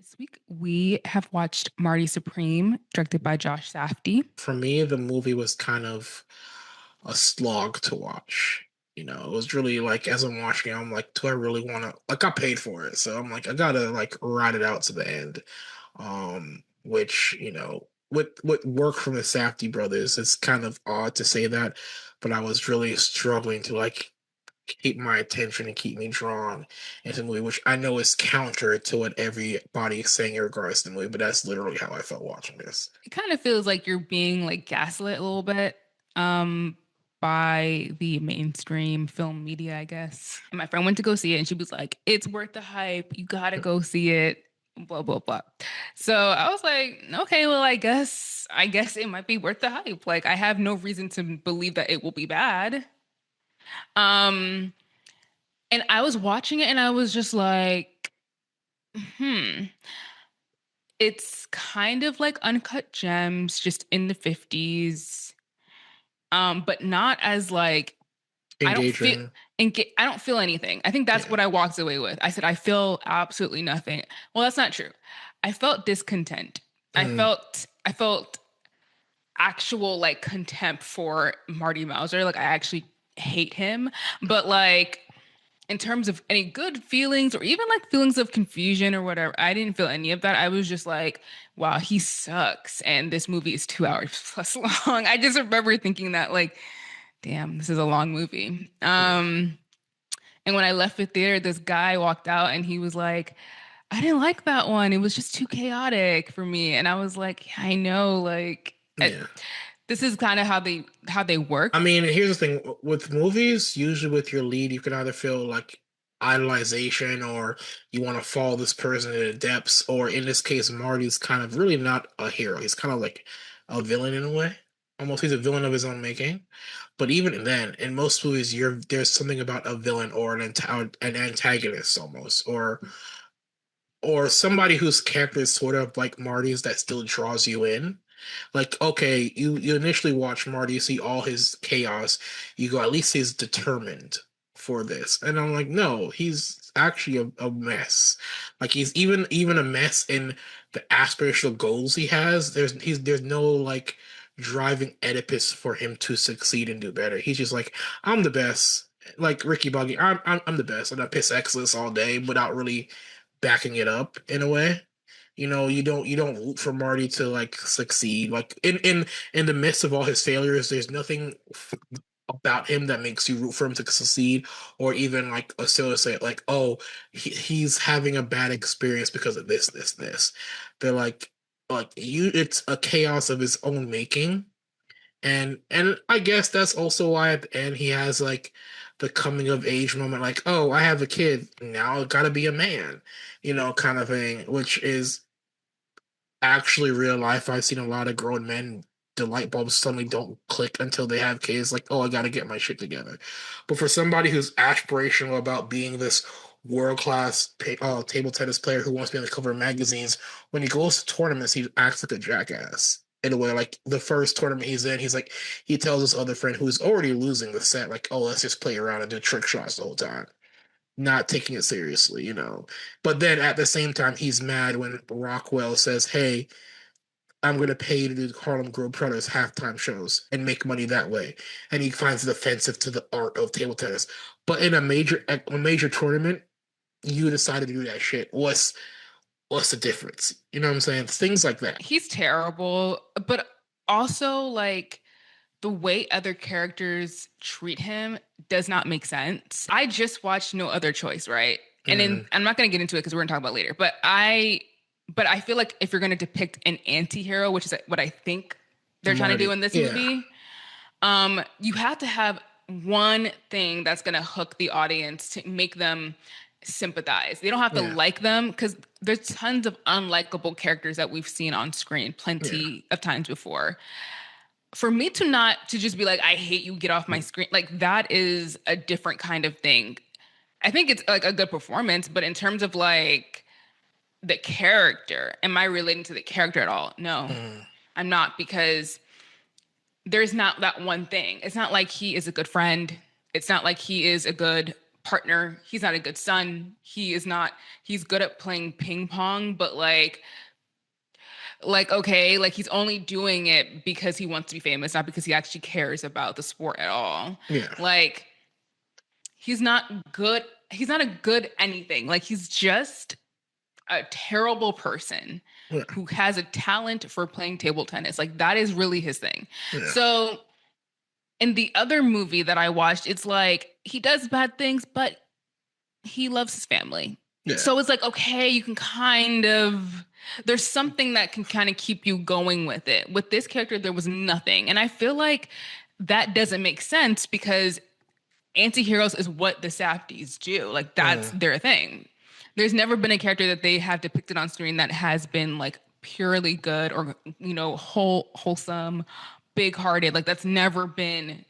This week we have watched Marty Supreme, directed by Josh Safdie. For me, the movie was kind of a slog to watch. It was really like as I'm watching it, I'm like, do I really want to? Like, I paid for it, so I'm like, I gotta like ride it out to the end. Which with work from the Safdie brothers, it's kind of odd to say that, but I was really struggling to like keep my attention and keep me drawn into the movie, which I know is counter to what everybody is saying in regards to the movie, but that's literally how I felt watching this. It kind of feels like you're being like gaslit a little bit um, by the mainstream film media, I guess. And my friend went to go see it and she was like, it's worth the hype. You gotta go see it. Blah blah blah. So I was like, okay, well, I guess it might be worth the hype. Like I have no reason to believe that it will be bad. Um, and I was watching it and I was just like, hmm. It's kind of like Uncut Gems, just in the 50s. But not as like I don't feel Engaging. I don't feel anything. I think that's Yeah. what I walked away with. I said I feel absolutely nothing. Well, that's not true. I felt discontent. Mm, I felt actual like contempt for Marty Mauser. Like I actually hate him, but like in terms of any good feelings or even like feelings of confusion or whatever, I didn't feel any of that. I was just like, wow, he sucks. And this movie is 2 hours plus long. I just remember thinking that, like, damn, this is a long movie. yeah. And when I left the theater, this guy walked out and he was like, I didn't like that one. It was just too chaotic for me. And I was like, yeah, I know, like, Yeah. this is kind of how they I work. mean, here's the thing with movies, usually with your lead, you can either feel like idolization or you want to follow this person into the depths, or in this case, Marty's kind of really not a hero. He's kind of like a villain in a way. Almost he's a villain of his own making. But even then, in most movies, there's something about a villain or an antagonist almost, or somebody whose character is sort of like Marty's that still draws you in. Like, okay, you initially watch Marty, you see all his chaos, you go, at least he's determined for this. And I'm like, no, he's actually a mess. Like he's even a mess in the aspirational goals he has. There's no like driving Oedipus for him to succeed and do better. He's just like, I'm the best. Like Ricky Buggy, I'm the best, and I piss excellence all day without really backing it up in a way. You don't root for Marty to like succeed. Like in the midst of all his failures, there's nothing about him that makes you root for him to succeed, or even like associate like, oh, he's having a bad experience because of this. They're like you, it's a chaos of his own making, and I guess that's also why at the end he has like the coming of age moment, like, oh, I have a kid now, I gotta be a man, kind of thing, which is actually real life. I've seen a lot of grown men, the light bulbs suddenly don't click until they have kids. Like, oh, I got to get my shit together. But for somebody who's aspirational about being this world class table tennis player who wants to be on the cover of magazines, when he goes to tournaments, he acts like a jackass. In a way, like the first tournament he's in, he tells his other friend who's already losing the set, like, oh, let's just play around and do trick shots the whole time, not taking it seriously. But then at the same time, he's mad when Rockwell says, hey, I'm going to pay you to do the Harlem Globetrotters halftime shows and make money that way. And he finds it offensive to the art of table tennis. But in a major tournament, you decided to do that shit. What's the difference? You know what I'm saying? Things like that. He's terrible, but also like the way other characters treat him does not make sense. I just watched No Other Choice, right? And then Mm, I'm not going to get into it because we're going to talk about it later. But I feel like if you're going to depict an anti-hero, which is what I think they're trying to do Marty. in this Yeah. movie, you have to have one thing that's going to hook the audience to make them sympathize. They don't have to Yeah. like them because there's tons of unlikable characters that we've seen on screen Yeah. plenty of times before. For me to not to just be like, I hate you, get off my screen, like that is a different kind of thing. I think it's like a good performance, but in terms of like the character, am I relating to the character at all? No, Mm, I'm not, because there's not that one thing. It's not like he is a good friend. It's not like he is a good partner. He's not a good son. He is not, he's good at playing ping pong, but okay, like he's only doing it because he wants to be famous, not because he actually cares about the sport at all. Yeah. Like he's not good. He's not a good anything. Like he's just a terrible person Yeah. who has a talent for playing table tennis. Like that is really his thing. Yeah. So in the other movie that I watched, it's like he does bad things, but he loves his family. Yeah. So it's like, okay, you can kind of, there's something that can kind of keep you going with it. With this character, there was nothing. And I feel like that doesn't make sense because anti-heroes is what the Safdies do. Like that's Mm. their thing. There's never been a character that they have depicted on screen that has been like purely good or wholesome, big-hearted. Like that's never been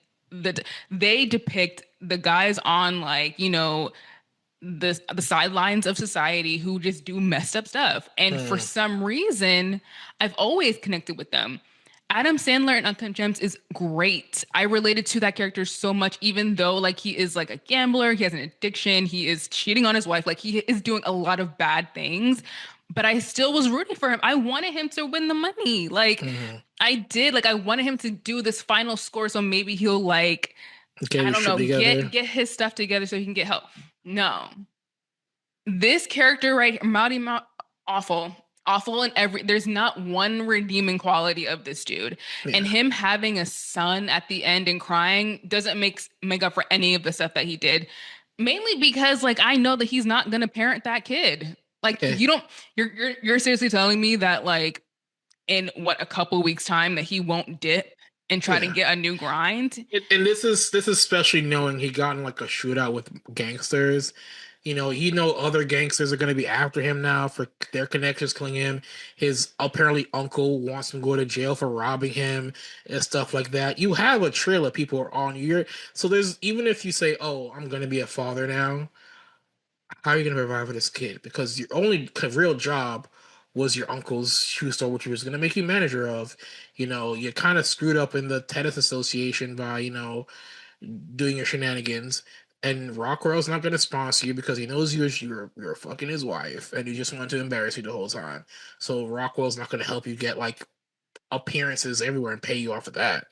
they depict the guys on the sidelines of society who just do messed up stuff. And for Mm. some reason, I've always connected with them. Adam Sandler in Uncut Gems is great. I related to that character so much, even though like he is like a gambler, he has an addiction, he is cheating on his wife, like he is doing a lot of bad things. But I still was rooting for him. I wanted him to win the money. Like Mm. I did. Like I wanted him to do this final score so maybe he'll like Get I your don't shit know, together. get his stuff together so he can get help. No, this character right here, awful, awful in every. There's not one redeeming quality of this dude, and Yeah. him having a son at the end and crying doesn't make up for any of the stuff that he did. Mainly because like I know that he's not gonna parent that kid. Like Yeah. you don't. You're seriously telling me that like in what a couple weeks time that he won't dip and try to Yeah. get a new grind. And this is especially knowing he got in like a shootout with gangsters. Other gangsters are going to be after him now for their connections killing him. His apparently uncle wants him to go to jail for robbing him and stuff like that. You have a trail of people are on you. So there's even if you say, "Oh, I'm going to be a father now," how are you going to provide for this kid? Because your only real job was your uncle's shoe store, which he was going to make you manager of. You kind of screwed up in the tennis association by doing your shenanigans. And Rockwell's not going to sponsor you because he knows you're fucking his wife, and he just wanted to embarrass you the whole time. So Rockwell's not going to help you get like appearances everywhere and pay you off of that.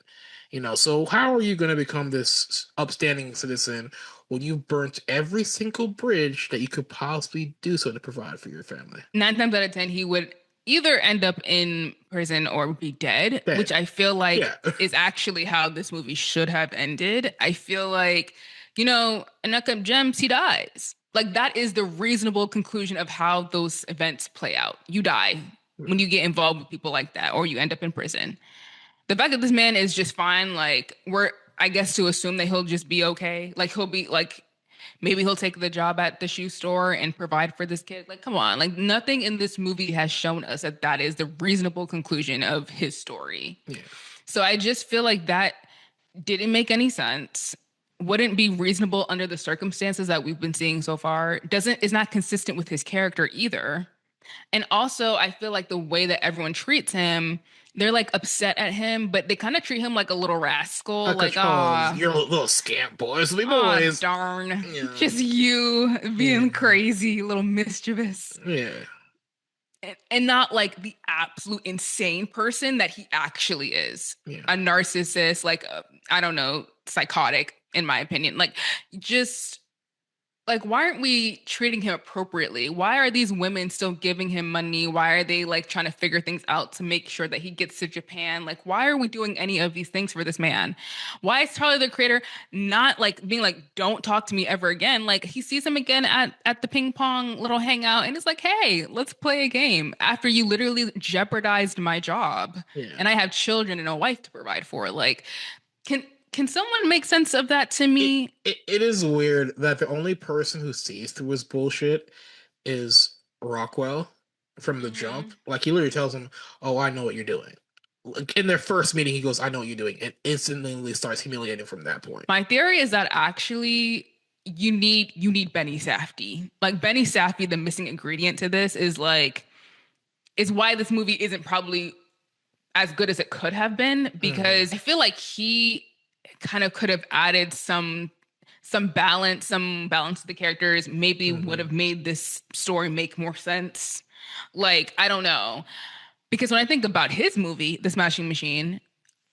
So how are you going to become this upstanding citizen when you burnt every single bridge that you could possibly do so to provide for your family? 9 times out of 10, he would either end up in prison or be dead, which Dead. I feel like Yeah. is actually how this movie should have ended. I feel like, in Uncut Gems, he dies. Like that is the reasonable conclusion of how those events play out. You die when you get involved with people like that, or you end up in prison. The fact that this man is just fine, like we're I guess to assume that he'll just be okay. Like he'll be like maybe he'll take the job at the shoe store and provide for this kid. Like, come on. Like, nothing in this movie has shown us that that is the reasonable conclusion of his story. Yeah. So I just feel like that didn't make any sense. Wouldn't be reasonable under the circumstances that we've been seeing so far. Doesn't is not consistent with his character either. And also, I feel like the way that everyone treats him, they're like upset at him, but they kind of treat him like a little rascal. Like, You're a little scamp boys, little ah, boys. darn. Yeah. Just you being Yeah. crazy, little mischievous. Yeah. And not like the absolute insane person that he actually is. Yeah. A narcissist, like, I don't know, psychotic, in my opinion. Like, just like why aren't we treating him appropriately? Why are these women still giving him money? Why are they like trying to figure things out to make sure that he gets to Japan? Like why are we doing any of these things for this man? Why is Tyler the Creator not like being like don't talk to me ever again? Like he sees him again at the ping pong little hangout and it's like, "Hey, let's play a game after you literally jeopardized my job Yeah. and I have children and a wife to provide for." Like can can someone make sense of that to it, me? it is weird that the only person who sees through his bullshit is Rockwell from the jump. Mhm. Like he literally tells him, "Oh, I know what you're doing." Like in their first meeting, he goes, "I know what you're doing," and instantly starts humiliating from that point. My theory is that actually you need Benny Safdie. Like Benny Safdie, the missing ingredient to this is why this movie isn't probably as good as it could have been Mm-hmm. because I feel like he kind of could have added some balance to the characters, maybe would Hmm. have made this story make more sense. Like, I don't know. Because when I think about his movie, The Smashing Machine,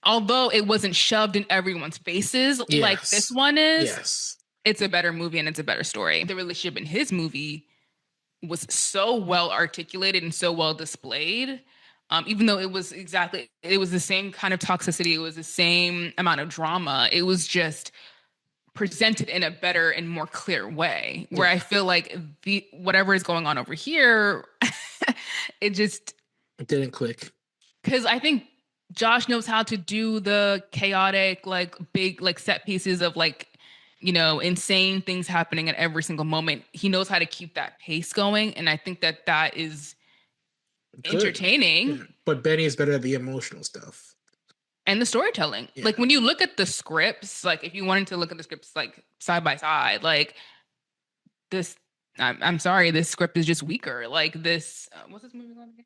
although it wasn't shoved in everyone's faces like this Yes. one is, Yes. it's a better movie and it's a better story. The relationship in his movie was so well articulated and so well displayed. Even though it was the same kind of toxicity, it was the same amount of drama. It was just presented in a better and more clear way. Where I Yeah. feel like the whatever is going on over here, it just It didn't click. because I think Josh knows how to do the chaotic, like big, like set pieces of like, insane things happening at every single moment. He knows how to keep that pace going. And I think that that is Good. entertaining Yeah. But Benny is better at the emotional stuff. and the storytelling. Like Yeah. when you look at the scripts, like if you wanted to look at the scripts like side by side, like this, I'm sorry, this script is just weaker. Like this, what's this movie called again?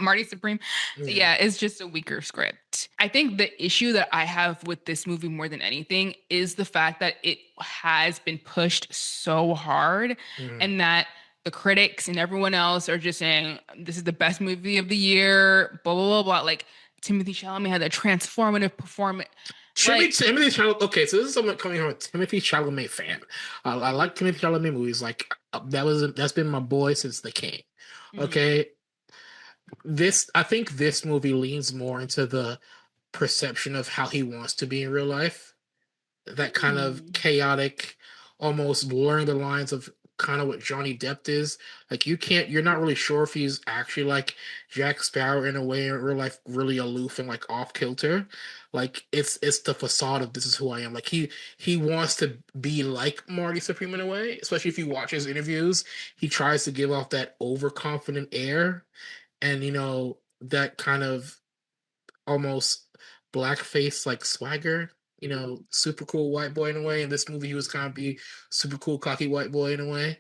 Marty Supreme. Yeah. Yeah, it's just a weaker script. I think the issue that I have with this movie more than anything is the fact that it has been pushed so hard Mm. and that the critics and everyone else are just saying this is the best movie of the year, blah blah blah blah. Like Timothy Chalamet had a transformative performance. Like, Timothy Chalamet. Okay, so this is someone coming from a Timothy Chalamet fan. I like Timothy Chalamet movies. Like that's been my boy since The King. mhm. Okay, I think this movie leans more into the perception of how he wants to be in real life. That kind of Hmm. chaotic, almost blurring the lines of kind of what Johnny Depp is. Like you're not really sure if he's actually like Jack Sparrow in a way, or real life really aloof and like off kilter. Like it's the facade of this is who I am. Like he wants to be like Marty Supreme in a way, especially if you watch his interviews. He tries to give off that overconfident air, and that kind of almost blackface like swagger. Super cool white boy in a way. In this movie, he was kind of be super cool, cocky white boy in a way.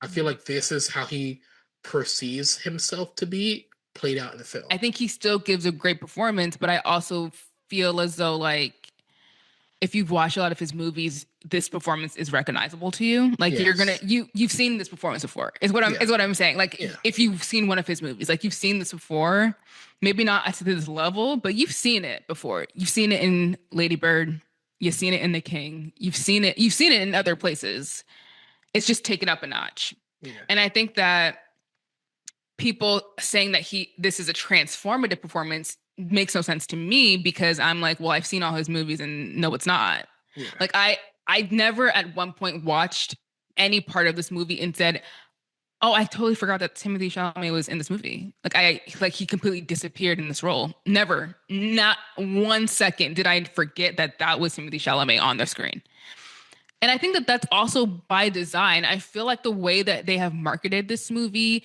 I feel like this is how he perceives himself to be played out in the film. I think he still gives a great performance, but I also feel as though like if you've watched a lot of his movies, this performance is recognizable to you. Like Yes. you've seen this performance before. Yeah. Is what I'm saying. Like Yeah. if you've seen one of his movies, like you've seen this before, maybe not to this level, but you've seen it before. You've seen it in Lady Bird. You've seen it in The King. You've seen it in other places. It's just taken up a notch. Yeah. And I think that people saying that this is a transformative performance makes no sense to me because I'm like, well, I've seen all his movies and no, it's not. Yeah. Like I never at one point watched any part of this movie and said, "Oh, I totally forgot that Timothy Chalamet was in this movie." Like he completely disappeared in this role. Never, not 1 second did I forget that that was Timothy Chalamet on the screen. And I think that that's also by design. I feel like the way that they have marketed this movie,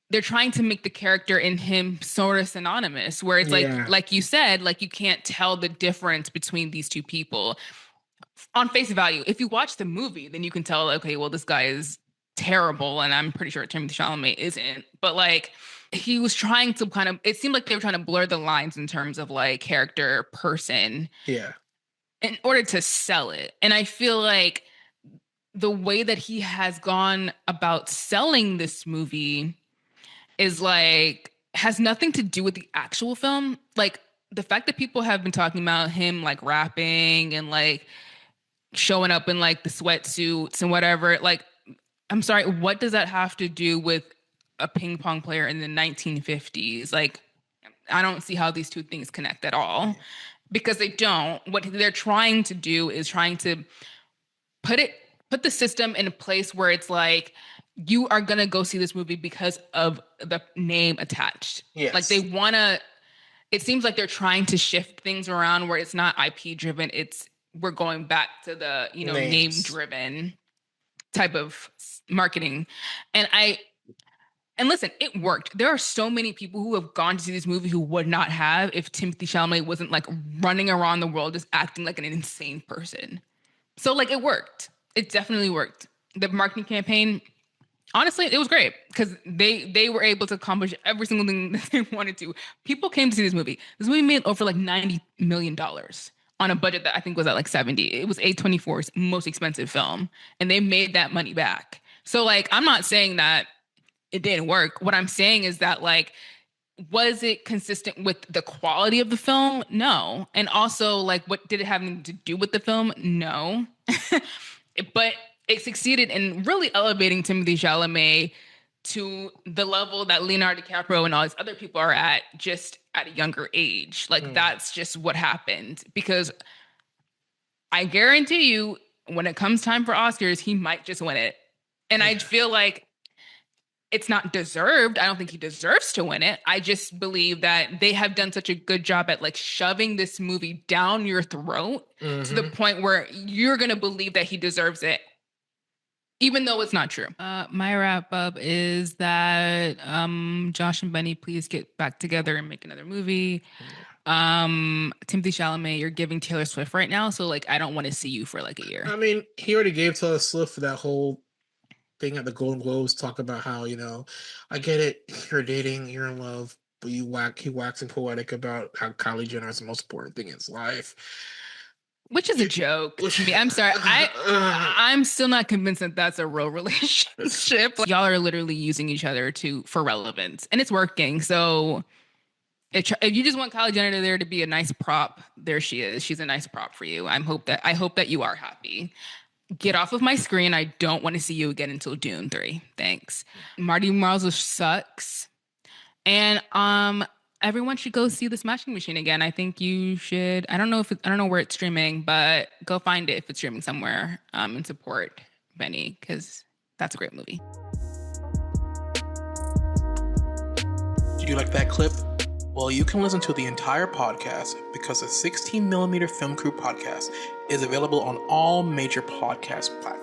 they're trying to make the character in him sort of synonymous, where it's Yeah. like you said, like you can't tell the difference between these two people on face value. If you watch the movie, then you can tell, okay, well, this guy is terrible, and I'm pretty sure Timothy Chalamet isn't. But like, he was trying to kind of. It seemed like they were trying to blur the lines in terms of like character, person, Yeah. in order to sell it. And I feel like the way that he has gone about selling this movie is like has nothing to do with the actual film. Like the fact that people have been talking about him like rapping and like showing up in like the sweatsuits and whatever, like I'm sorry, what does that have to do with a ping pong player in the 1950s? Like I don't see how these two things connect at all Yeah. because they don't. What they're trying to do is trying to put it put the system in a place where it's like you are gonna go see this movie because of the name attached. Like they Yes. wanna. It seems like they're trying to shift things around where it's not IP driven. It's we're going back to the name Names. driven type of marketing, and I. And listen, it worked. There are so many people who have gone to see this movie who would not have if Timothy Chalamet wasn't like running around the world just acting like an insane person. So like it worked. It definitely worked. The marketing campaign, honestly, it was great because they were able to accomplish every single thing that they wanted to. People came to see this movie. This movie made over like $90 million on a budget that I think was at like 70. It was A24's most expensive film, and they made that money back. So like, I'm not saying that it didn't work. What I'm saying is that like, was it consistent with the quality of the film? No. And also, like, what did it have to do with the film? No. But it succeeded in really elevating Timothée Chalamet to the level that Leonardo DiCaprio and all these other people are at, just at a younger age. Like, that's just what happened. Because I guarantee you, when it comes time for Oscars, he might just win it. And I feel like it's not deserved. I don't think he deserves to win it. I just believe that they have done such a good job at like shoving this movie down your throat to the point where you're going to believe that he deserves it, even though it's not true. My wrap up is that Josh and Benny, please get back together and make another movie. Timothy Chalamet, you're giving Taylor Swift right now, so like I don't want to see you for like a year. I mean, he already gave Taylor Swift for that whole thing at the Golden Globes, talk about how, I get it, you're dating, you're in love, but he waxing poetic about how Kylie Jenner is the most important thing in his life. Which is a joke to me. I'm sorry. I'm still not convinced that that's a real relationship. Like, y'all are literally using each other for relevance, and it's working. So if you just want Kylie Jenner there to be a nice prop, there she is. She's a nice prop for you. I hope that you are happy. Get off of my screen. I don't want to see you again until Dune 3. Thanks. Marty Marles sucks. And everyone should go see The Smashing Machine again. I think you should. I don't know where it's streaming, but go find it if it's streaming somewhere, and support Benny, because that's a great movie. Do you like that clip? Well, you can listen to the entire podcast because the 16mm Film Crew podcast is available on all major podcast platforms.